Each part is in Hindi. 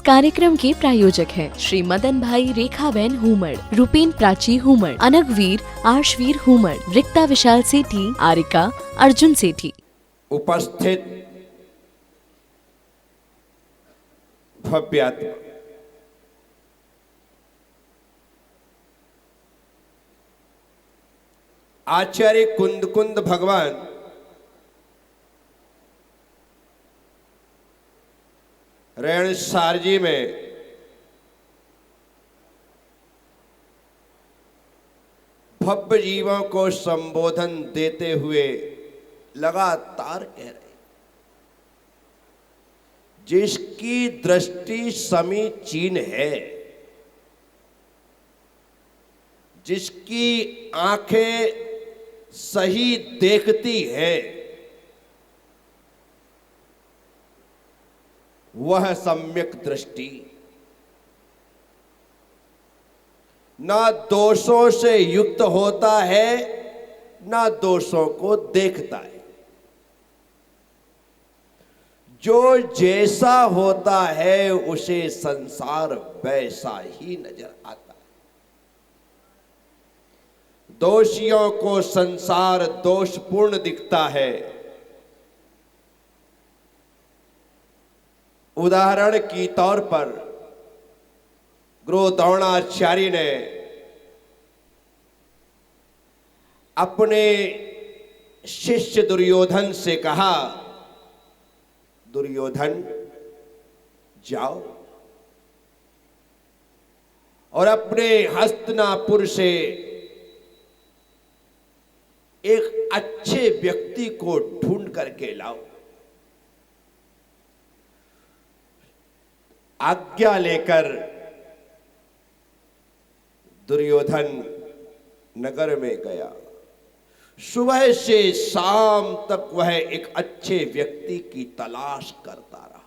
कार्यक्रम के प्रायोजक हैं श्री मदन भाई रेखाबेन हुमड़, रूपेन प्राची हुमड़, अनगवीर आर्शवीर हुमड़, रिक्ता विशाल सेठी, आरिका अर्जुन सेठी। उपस्थित भव्यात्मा आचार्य कुंद भगवान रेणसार जी में भव्य जीवों को संबोधन देते हुए लगातार कह रहे, जिसकी दृष्टि समीचीन है, जिसकी आंखें सही देखती है, वह सम्यक दृष्टि ना दोषों से युक्त होता है, ना दोषों को देखता है। जो जैसा होता है उसे संसार वैसा ही नजर आता है। दोषियों को संसार दोषपूर्ण दिखता है। उदाहरण की तौर पर गुरु द्रोणाचार्य ने अपने शिष्य दुर्योधन से कहा, दुर्योधन जाओ और अपने हस्तिनापुर से एक अच्छे व्यक्ति को ढूंढ करके लाओ। आज्ञा लेकर दुर्योधन नगर में गया। सुबह से शाम तक वह एक अच्छे व्यक्ति की तलाश करता रहा,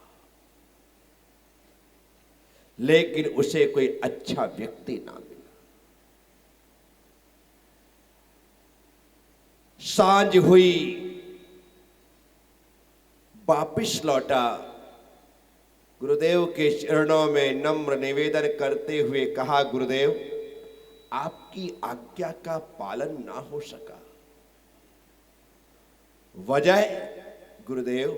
लेकिन उसे कोई अच्छा व्यक्ति ना मिला। सांझ हुई, वापिस लौटा, गुरुदेव के चरणों में नम्र निवेदन करते हुए कहा, गुरुदेव आपकी आज्ञा का पालन ना हो सका। वजह, गुरुदेव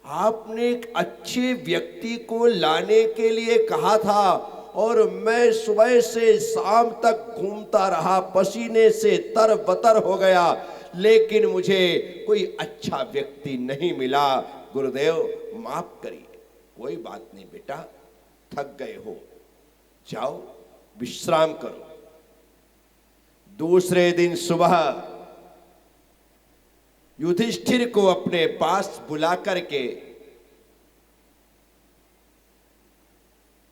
आपने एक अच्छे व्यक्ति को लाने के लिए कहा था और मैं सुबह से शाम तक घूमता रहा, पसीने से तरबतर हो गया, लेकिन मुझे कोई अच्छा व्यक्ति नहीं मिला। गुरुदेव माफ करिए। कोई बात नहीं बेटा, थक गए हो, जाओ विश्राम करो। दूसरे दिन सुबह युधिष्ठिर को अपने पास बुला करके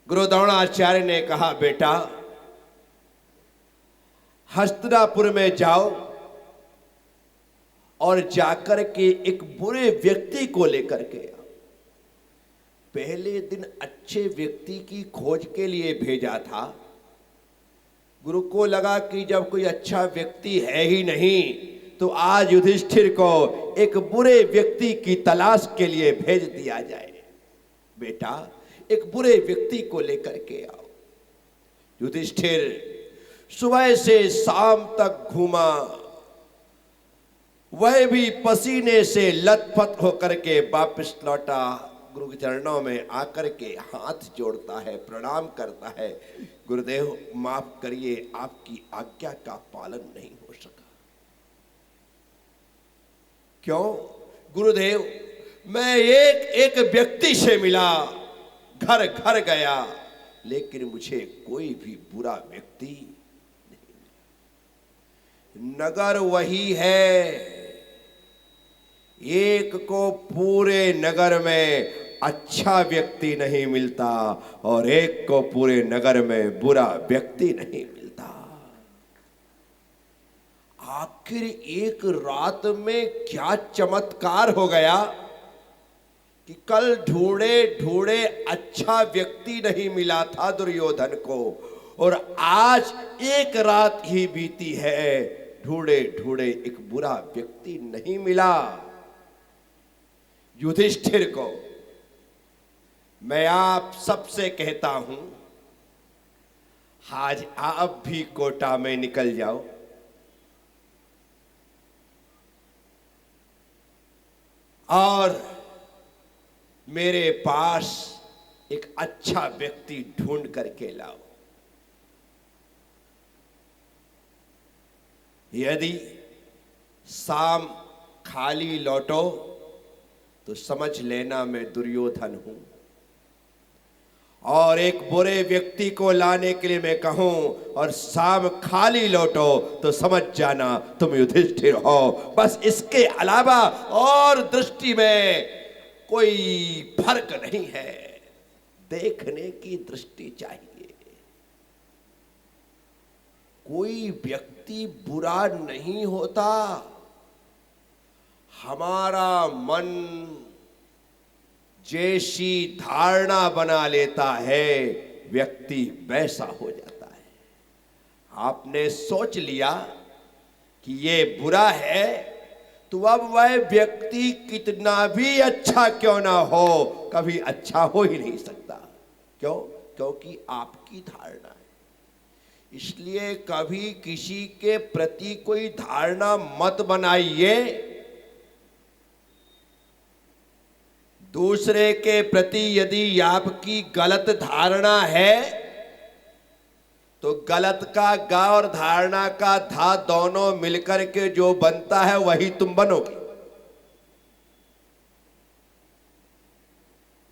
गुरु द्रोणाचार्य ने कहा, बेटा हस्तिनापुर में जाओ और जाकर के एक बुरे व्यक्ति को लेकर के आओ। पहले दिन अच्छे व्यक्ति की खोज के लिए भेजा था। गुरु को लगा कि जब कोई अच्छा व्यक्ति है ही नहीं तो आज युधिष्ठिर को एक बुरे व्यक्ति की तलाश के लिए भेज दिया जाए। बेटा एक बुरे व्यक्ति को लेकर के आओ। युधिष्ठिर सुबह से शाम तक घूमा, वह भी पसीने से लथपथ होकर के वापस लौटा। गुरु के चरणों में आकर के हाथ जोड़ता है, प्रणाम करता है, गुरुदेव माफ करिए, आपकी आज्ञा का पालन नहीं हो सका। क्यों? गुरुदेव मैं एक एक व्यक्ति से मिला, घर घर गया, लेकिन मुझे कोई भी बुरा व्यक्ति नहीं मिला। नगर वही है, एक को पूरे नगर में अच्छा व्यक्ति नहीं मिलता और एक को पूरे नगर में बुरा व्यक्ति नहीं मिलता। आखिर एक रात में क्या चमत्कार हो गया कि कल ढूंढे ढूंढे अच्छा व्यक्ति नहीं मिला था दुर्योधन को, और आज एक रात ही बीती है, ढूंढे ढूंढे एक बुरा व्यक्ति नहीं मिला। युधिष्ठिर को मैं आप सबसे कहता हूं, आज आप भी कोटा में निकल जाओ। और मेरे पास एक अच्छा व्यक्ति ढूंढ करके लाओ। यदि शाम खाली लौटो तो समझ लेना मैं दुर्योधन हूं, और एक बुरे व्यक्ति को लाने के लिए मैं कहूं और शाम खाली लौटो तो समझ जाना तुम युधिष्ठिर हो। बस इसके अलावा और दृष्टि में कोई फर्क नहीं है। देखने की दृष्टि चाहिए। कोई व्यक्ति बुरा नहीं होता, हमारा मन जैसी धारणा बना लेता है व्यक्ति वैसा हो जाता है। आपने सोच लिया कि ये बुरा है, तो अब वह व्यक्ति कितना भी अच्छा क्यों ना हो, कभी अच्छा हो ही नहीं सकता। क्यों? क्योंकि आपकी धारणा है। इसलिए कभी किसी के प्रति कोई धारणा मत बनाइए। दूसरे के प्रति यदि आपकी गलत धारणा है तो गलत का गा और धारणा का धा दोनों मिलकर के जो बनता है वही तुम बनोगे।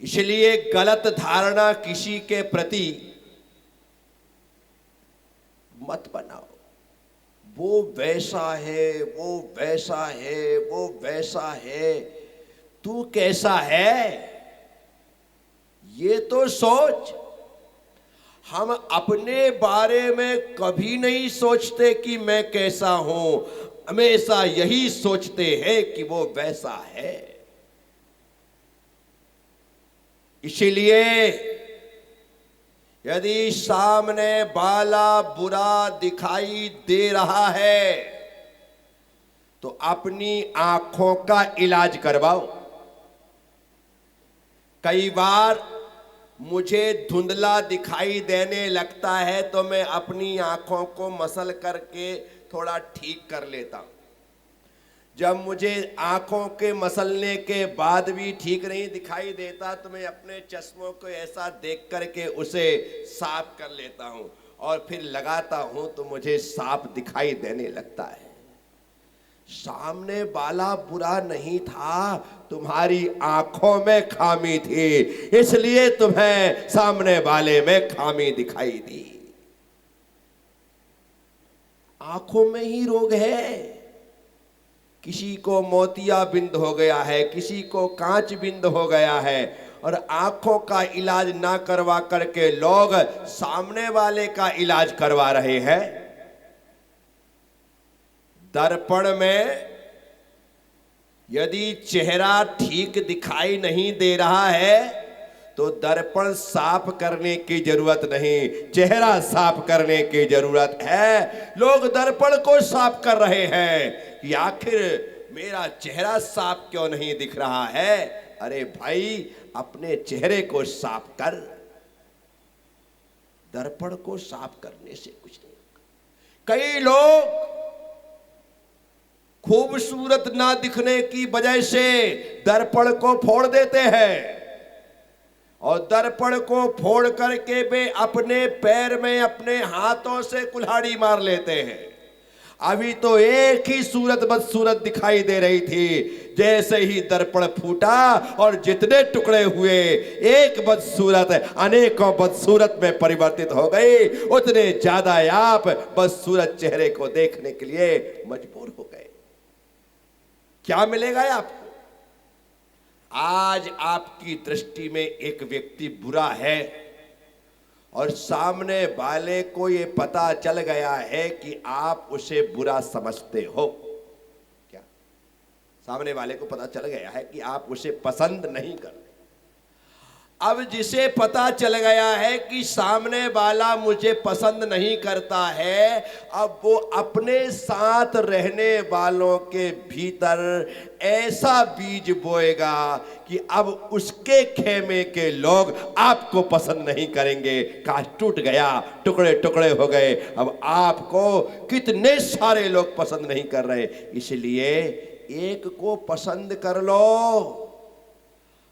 इसलिए गलत धारणा किसी के प्रति मत बनाओ। वो वैसा है, वो वैसा है, वो वैसा है, तू कैसा है ये तो सोच। हम अपने बारे में कभी नहीं सोचते कि मैं कैसा हूं, हमेशा यही सोचते हैं कि वो वैसा है। इसीलिए यदि सामने वाला बुरा दिखाई दे रहा है तो अपनी आंखों का इलाज करवाओ। कई बार मुझे धुंधला दिखाई देने लगता है तो मैं अपनी आंखों को मसल करके थोड़ा ठीक कर लेता हूं। जब मुझे आंखों के मसलने के बाद भी ठीक नहीं दिखाई देता तो मैं अपने चश्मों को ऐसा देख करके उसे साफ कर लेता हूं और फिर लगाता हूं तो मुझे साफ दिखाई देने लगता है। सामने वाला बुरा नहीं था, तुम्हारी आंखों में खामी थी, इसलिए तुम्हें सामने वाले में खामी दिखाई दी। आंखों में ही रोग है। किसी को मोतियाबिंद हो गया है, किसी को कांच बिंद हो गया है, और आंखों का इलाज ना करवा करके लोग सामने वाले का इलाज करवा रहे हैं। दर्पण में यदि चेहरा ठीक दिखाई नहीं दे रहा है तो दर्पण साफ करने की जरूरत नहीं, चेहरा साफ करने की जरूरत है। लोग दर्पण को साफ कर रहे हैं कि आखिर मेरा चेहरा साफ क्यों नहीं दिख रहा है। अरे भाई, अपने चेहरे को साफ कर। दर्पण को साफ करने से कुछ नहीं होगा। कई लोग खूबसूरत ना दिखने की वजह से दर्पण को फोड़ देते हैं, और दर्पण को फोड़ करके वे अपने पैर में अपने हाथों से कुल्हाड़ी मार लेते हैं। अभी तो एक ही सूरत बदसूरत दिखाई दे रही थी, जैसे ही दर्पण फूटा और जितने टुकड़े हुए, एक बदसूरत अनेकों बदसूरत में परिवर्तित हो गई, उतने ज्यादा आप बदसूरत चेहरे को देखने के लिए मजबूर हो गए। क्या मिलेगा आपको? आज आपकी दृष्टि में एक व्यक्ति बुरा है और सामने वाले को ये पता चल गया है कि आप उसे बुरा समझते हो। क्या सामने वाले को पता चल गया है कि आप उसे पसंद नहीं करते? अब जिसे पता चल गया है कि सामने वाला मुझे पसंद नहीं करता है, अब वो अपने साथ रहने वालों के भीतर ऐसा बीज बोएगा कि अब उसके खेमे के लोग आपको पसंद नहीं करेंगे। काश टूट गया, टुकड़े टुकड़े हो गए, अब आपको कितने सारे लोग पसंद नहीं कर रहे। इसलिए एक को पसंद कर लो,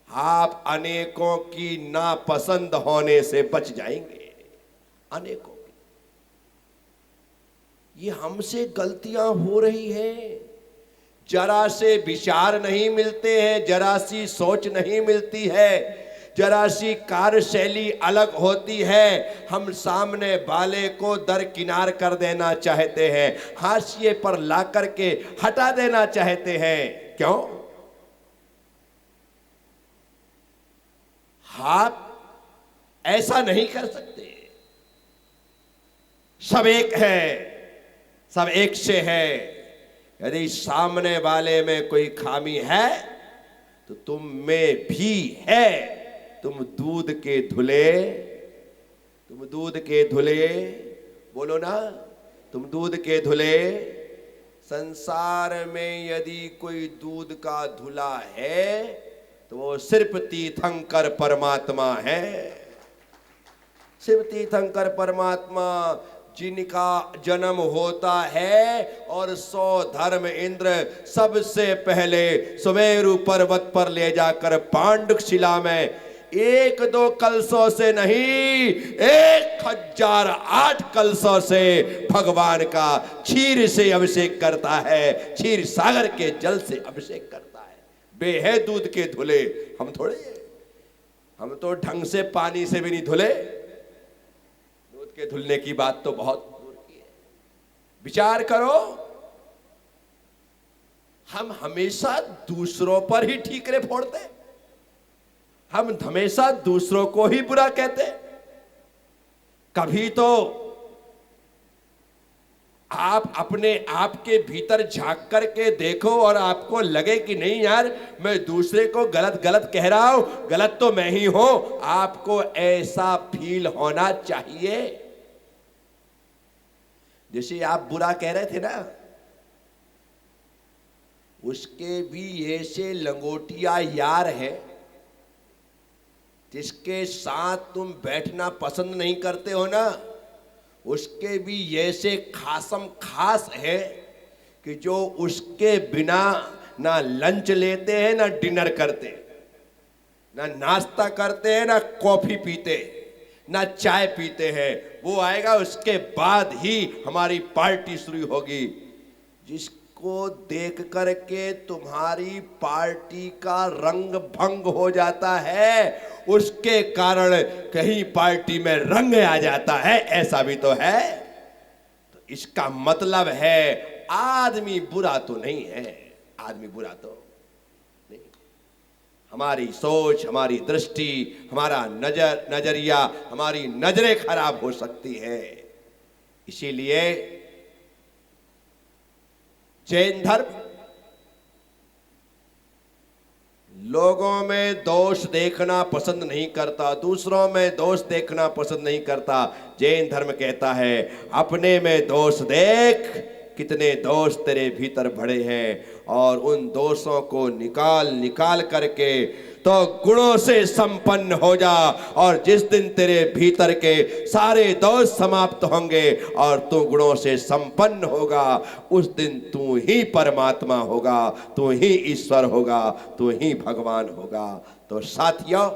आप अनेकों की नापसंद होने से बच जाएंगे। अनेकों की। ये हमसे गलतियां हो रही हैं, जरा से विचार नहीं मिलते हैं, जरा सी सोच नहीं मिलती है, जरा सी कार्यशैली अलग होती है, हम सामने वाले को दरकिनार कर देना चाहते हैं, हाशिए पर ला करके हटा देना चाहते हैं। क्यों? आप ऐसा नहीं कर सकते। सब एक है, सब एक से है। यदि सामने वाले में कोई खामी है तो तुम में भी है। तुम दूध के धुले, तुम दूध के धुले, बोलो ना, तुम दूध के धुले। संसार में यदि कोई दूध का धुला है तो वो सिर्फ तीर्थंकर परमात्मा है। सिर्फ तीर्थंकर परमात्मा, जिनका जन्म होता है और 100 धर्म इंद्र सबसे पहले सुमेरु पर्वत पर ले जाकर पांडुक शिला में 1-2 कलशों से नहीं, 1008 कलशों से भगवान का क्षीर से अभिषेक करता है, क्षीर सागर के जल से अभिषेक करता है। बे है दूध के धुले, हम थोड़े, हम तो ढंग से पानी से भी नहीं धुले। दूध के धुलने की बात तो बहुत दूर की है। विचार करो, हम हमेशा दूसरों पर ही ठीकरे फोड़ते, हम हमेशा दूसरों को ही बुरा कहते। कभी तो आप अपने आप के भीतर झांक करके देखो और आपको लगे कि नहीं यार, मैं दूसरे को गलत गलत कह रहा हूं, गलत तो मैं ही हूं। आपको ऐसा फील होना चाहिए। जैसे आप बुरा कह रहे थे ना, उसके भी ऐसे लंगोटिया यार है जिसके साथ तुम बैठना पसंद नहीं करते हो ना, उसके भी ऐसे खासम खास है कि जो उसके बिना ना लंच लेते हैं, ना डिनर करते, ना नाश्ता करते हैं, ना कॉफी पीते, ना चाय पीते हैं। वो आएगा उसके बाद ही हमारी पार्टी शुरू होगी। जिसको देख करके तुम्हारी पार्टी का रंग भंग हो जाता है, उसके कारण कहीं पार्टी में रंग आ जाता है, ऐसा भी तो है। तो इसका मतलब है आदमी बुरा तो नहीं है, आदमी बुरा तो नहीं। हमारी सोच, हमारी दृष्टि, हमारा नजरिया, हमारी नजरें खराब हो सकती है। इसीलिए जैन धर्म लोगों में दोष देखना पसंद नहीं करता, दूसरों में दोष देखना पसंद नहीं करता। जैन धर्म कहता है अपने में दोष देख, कितने दोष तेरे भीतर भरे हैं, और उन दोषों को निकाल निकाल करके तो गुणों से संपन्न हो जा। और जिस दिन तेरे भीतर के सारे दोष समाप्त होंगे और तू गुणों से संपन्न होगा, उस दिन तू ही परमात्मा होगा, तू ही ईश्वर होगा, तू ही भगवान होगा। तो साथियों,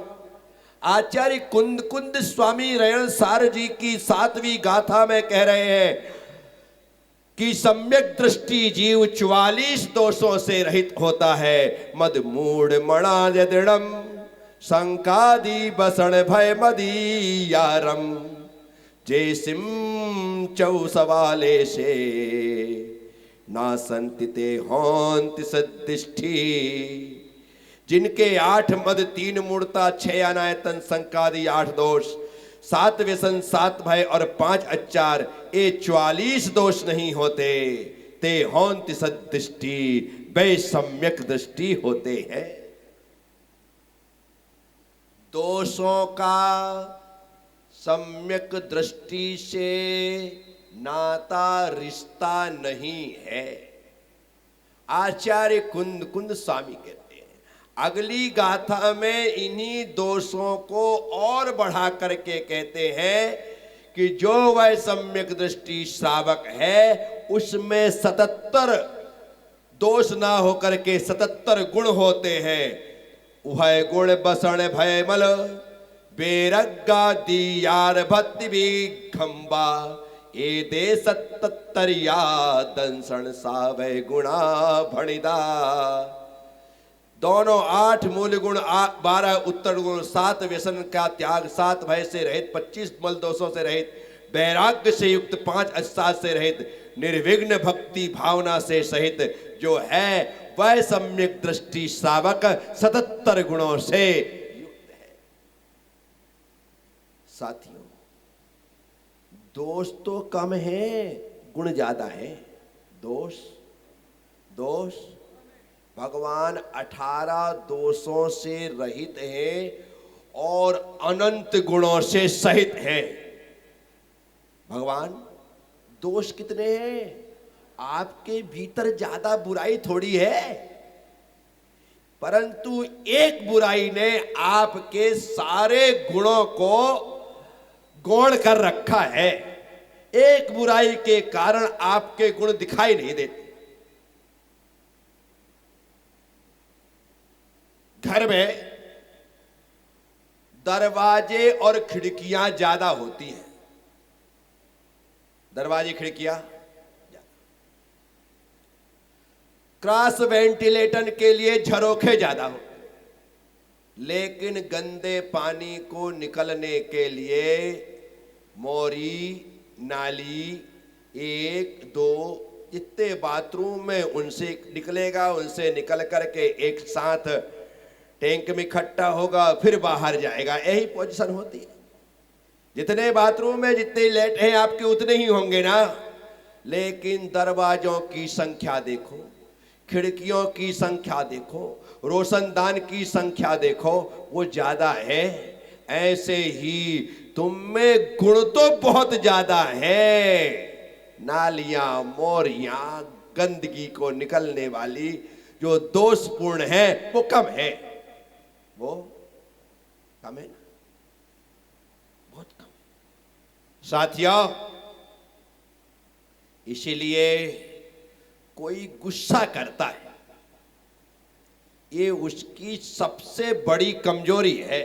आचार्य कुंद स्वामी रयण सार जी की 7वीं गाथा में कह रहे हैं कि सम्यक दृष्टि जीव 44 दोषों से रहित होता है। मद मूढ़ मणा दृढ़म शंकादि बसण भय मदीयारम जैसिम चौ सवाले से ना संतिते होंति सदिष्टि। जिनके 8 मद 3 मूढ़ता 6 अनायतन शंकादि 8 दोष 7 व्यसन 7 भय और 5 अचार, ये 44 दोष नहीं होते। ते होंति सदृष्टि, वे सम्यक दृष्टि होते हैं। दोषों का सम्यक दृष्टि से नाता रिश्ता नहीं है। आचार्य कुंद स्वामी कहते हैं, अगली गाथा में इन्हीं दोषों को और बढ़ा करके कहते हैं कि जो वह सम्यक दृष्टि श्रावक है उसमें 77 दोष ना होकर के 77 गुण होते हैं। उभय गुण बसण भय मल बेरग्गा दियार भक्ति भी खंबा ए दे 77 दंसण सावय गुणा भणिदा। दोनों 8 मूल गुण 12 उत्तर गुण 7 व्यसन का त्याग 7 भय से रहित 25 मल दोषों से रहित वैराग्य से युक्त 5 अवसाद से रहित निर्विघ्न भक्ति भावना से सहित जो है वह सम्यक दृष्टि श्रावक 77 गुणों से युक्त है। साथियों, दोष तो कम है, गुण ज्यादा है। दोष भगवान 18 दोषों से रहित है और अनंत गुणों से सहित है। भगवान दोष कितने हैं? आपके भीतर ज्यादा बुराई थोड़ी है, परंतु एक बुराई ने आपके सारे गुणों को गौण कर रखा है। एक बुराई के कारण आपके गुण दिखाई नहीं देते। घर में दरवाजे और खिड़कियां ज्यादा होती हैं। दरवाजे खिड़कियां क्रॉस वेंटिलेशन के लिए झरोखे ज्यादा हो, लेकिन गंदे पानी को निकलने के लिए मोरी नाली 1 2 जितने बाथरूम में उनसे निकलेगा, उनसे निकल करके एक साथ टैंक में इकट्ठा होगा, फिर बाहर जाएगा। यही पोजीशन होती है। जितने बाथरूम में जितने लेट हैं आपके उतने ही होंगे ना, लेकिन दरवाजों की संख्या देखो, खिड़कियों की संख्या देखो, रोशनदान की संख्या देखो, वो ज्यादा है। ऐसे ही तुम में गुण तो बहुत ज्यादा है। नालियां मोरियां गंदगी को निकलने वाली जो दोषपूर्ण है वो कम है। वो कम है ना, बहुत कम। साथियों, इसीलिए कोई गुस्सा करता है, ये उसकी सबसे बड़ी कमजोरी है।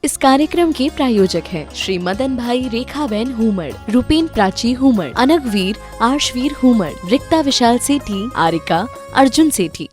इस कार्यक्रम के प्रायोजक हैं श्री मदन भाई रेखाबेन हुमड़, रूपेन प्राची हुमड़, अनगवीर आर्शवीर हुमड़, रिक्ता विशाल सेठी, आरिका अर्जुन सेठी।